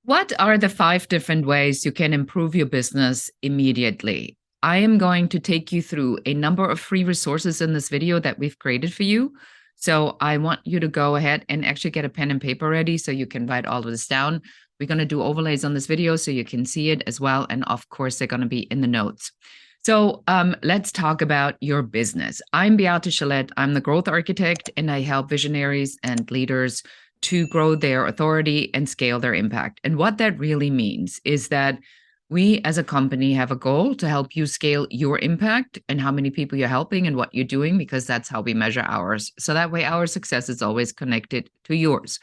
What are the 5 different ways you can improve your business immediately? I am going to take you through a number of free resources in this video that we've created for you. So I want you to go ahead and actually get a pen and paper ready so you can write all of this down. We're going to do overlays on this video so you can see it as well. And of course, they're going to be in the notes. So let's talk about your business. I'm Beate Chelette. I'm the growth architect, and I help visionaries and leaders to grow their authority and scale their impact. And what that really means is that we as a company have a goal to help you scale your impact and how many people you're helping and what you're doing, because that's how we measure ours. So that way our success is always connected to yours.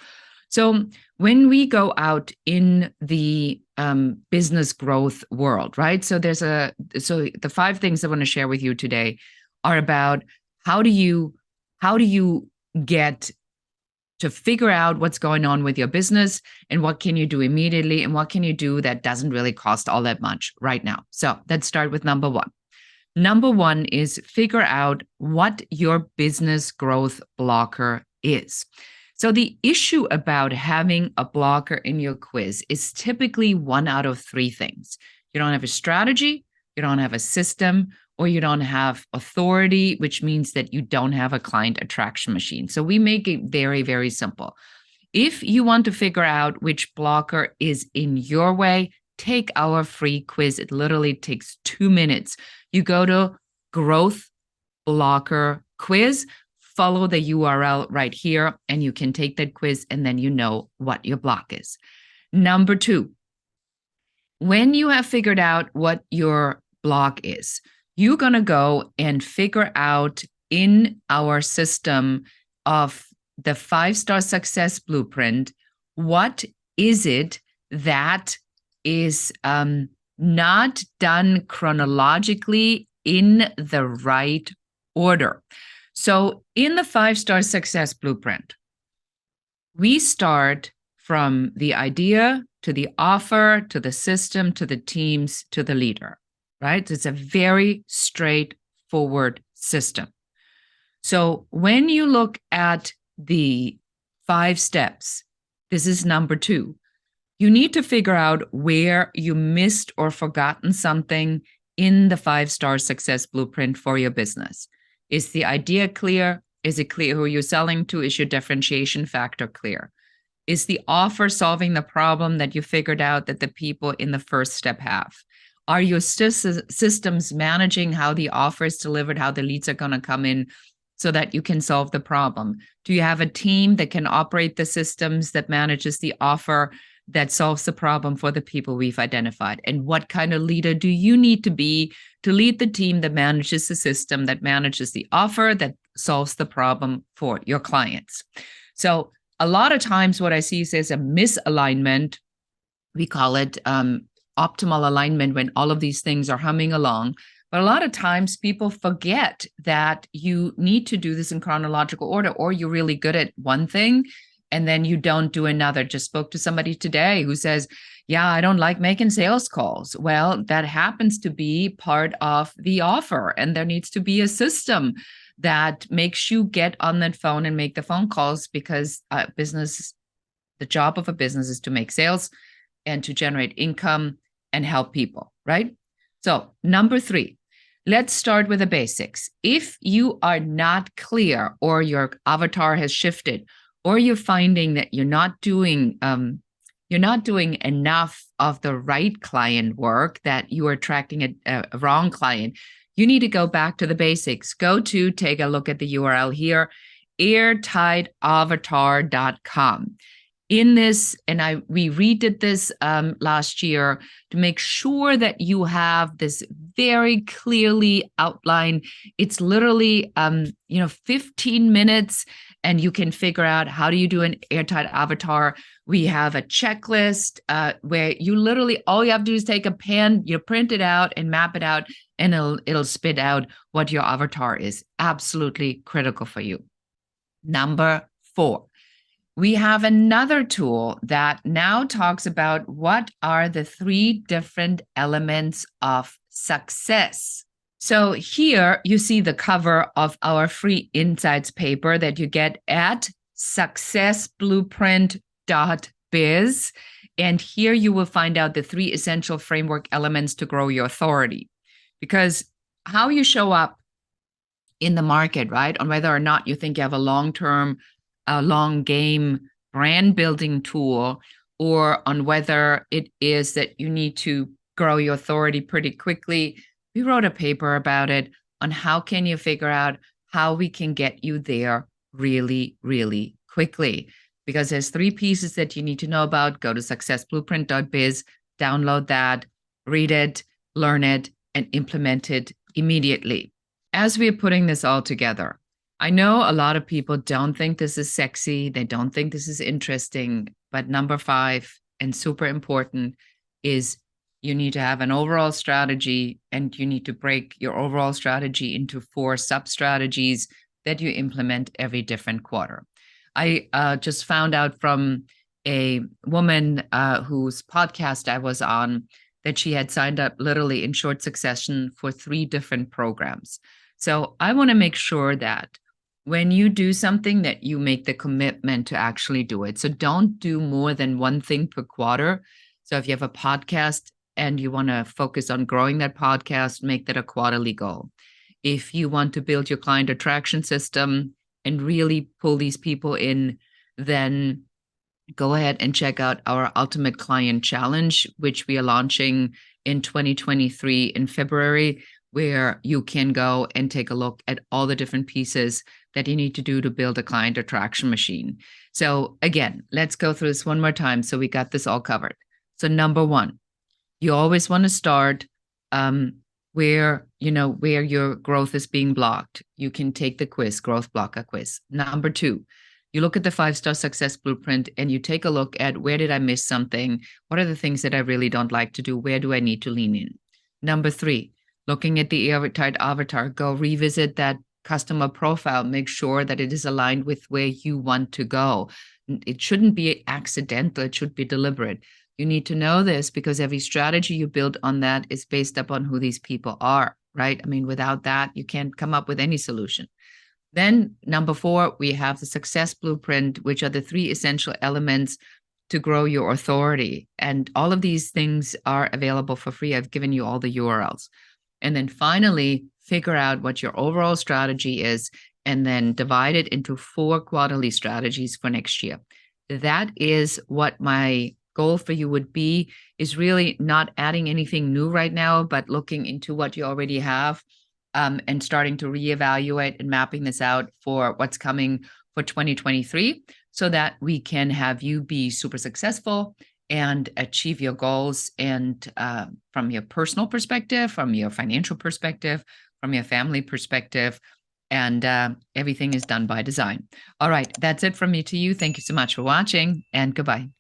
So when we go out in the business growth world, right? So the 5 things I want to share with you today are about how do you get to figure out what's going on with your business and what can you do immediately and what can you do that doesn't really cost all that much right now. So let's start with number 1. Number 1 is figure out what your business growth blocker is. So the issue about having a blocker in your quiz is typically 1 out of 3 things. You don't have a strategy, you don't have a system, or you don't have authority, which means that you don't have a client attraction machine. So we make it very, very simple. If you want to figure out which blocker is in your way, take our free quiz. It literally takes 2 minutes. You go to Growth Blocker Quiz, follow the URL right here, and you can take that quiz, and then you know what your block is. Number 2, when you have figured out what your block is, you're going to go and figure out in our system of the 5-star success blueprint, what is it that is not done chronologically in the right order. So in the 5-star success blueprint, we start from the idea to the offer, to the system, to the teams, to the leader, right? It's a very straightforward system. So when you look at the 5 steps, this is number 2. You need to figure out where you missed or forgotten something in the 5-star success blueprint for your business. Is the idea clear? Is it clear who you're selling to? Is your differentiation factor clear? Is the offer solving the problem that you figured out that the people in the first step have? Are your systems managing how the offer is delivered, how the leads are going to come in so that you can solve the problem? Do you have a team that can operate the systems that manages the offer that solves the problem for the people we've identified? And what kind of leader do you need to be to lead the team that manages the system, that manages the offer, that solves the problem for your clients? So a lot of times what I see is a misalignment. We call it optimal alignment when all of these things are humming along. But a lot of times people forget that you need to do this in chronological order, or you're really good at one thing and then you don't do another. Just spoke to somebody today who says, yeah, I don't like making sales calls. Well, that happens to be part of the offer, and there needs to be a system that makes you get on that phone and make the phone calls, because the job of a business is to make sales and to generate income and help people, right? So number 3, let's start with the basics. If you are not clear, or your avatar has shifted, or you're finding that you're not doing enough of the right client work, that you are attracting a wrong client, you need to go back to the basics. Take a look at the URL here, airtightavatar.com. In this, and we redid this last year to make sure that you have this very clearly outlined. It's literally 15 minutes, and you can figure out how do you do an airtight avatar. We have a checklist where you literally, all you have to do is take a pen, you print it out and map it out, and it'll spit out what your avatar is. Absolutely critical for you. Number 4. We have another tool that now talks about what are the 3 different elements of success. So here you see the cover of our free insights paper that you get at successblueprint.biz. And here you will find out the 3 essential framework elements to grow your authority. Because how you show up in the market, right, on whether or not you think you have a long-term, long game brand building tool, or on whether it is that you need to grow your authority pretty quickly. We wrote a paper about it on how can you figure out how we can get you there really, really quickly. Because there's 3 pieces that you need to know about. Go to successblueprint.biz, download that, read it, learn it, and implement it immediately. As we are putting this all together, I know a lot of people don't think this is sexy. They don't think this is interesting. But number 5, and super important, is you need to have an overall strategy, and you need to break your overall strategy into 4 sub-strategies that you implement every different quarter. I just found out from a woman whose podcast I was on that she had signed up literally in short succession for 3 different programs. So I want to make sure that when you do something that you make the commitment to actually do it. So don't do more than 1 thing per quarter. So if you have a podcast and you want to focus on growing that podcast, make that a quarterly goal. If you want to build your client attraction system and really pull these people in, then go ahead and check out our Ultimate Client Challenge, which we are launching in 2023 in February, where you can go and take a look at all the different pieces that you need to do to build a client attraction machine. So again, let's go through this one more time so we got this all covered. So number 1, you always want to start where your growth is being blocked. You can take the quiz, growth blocker quiz. Number 2, you look at the 5-star success blueprint and you take a look at where did I miss something? What are the things that I really don't like to do? Where do I need to lean in? Number 3, looking at the avatar, go revisit that customer profile, make sure that it is aligned with where you want to go. It shouldn't be accidental, it should be deliberate. You need to know this because every strategy you build on that is based upon who these people are, right? I mean, without that, you can't come up with any solution. Then number 4, we have the success blueprint, which are the 3 essential elements to grow your authority. And all of these things are available for free. I've given you all the URLs. And then finally, figure out what your overall strategy is, and then divide it into 4 quarterly strategies for next year. That is what my goal for you would be, is really not adding anything new right now, but looking into what you already have and starting to reevaluate and mapping this out for what's coming for 2023 so that we can have you be super successful and achieve your goals, and from your personal perspective, from your financial perspective, from your family perspective, and everything is done by design. All right, that's it from me to you. Thank you so much for watching, and goodbye.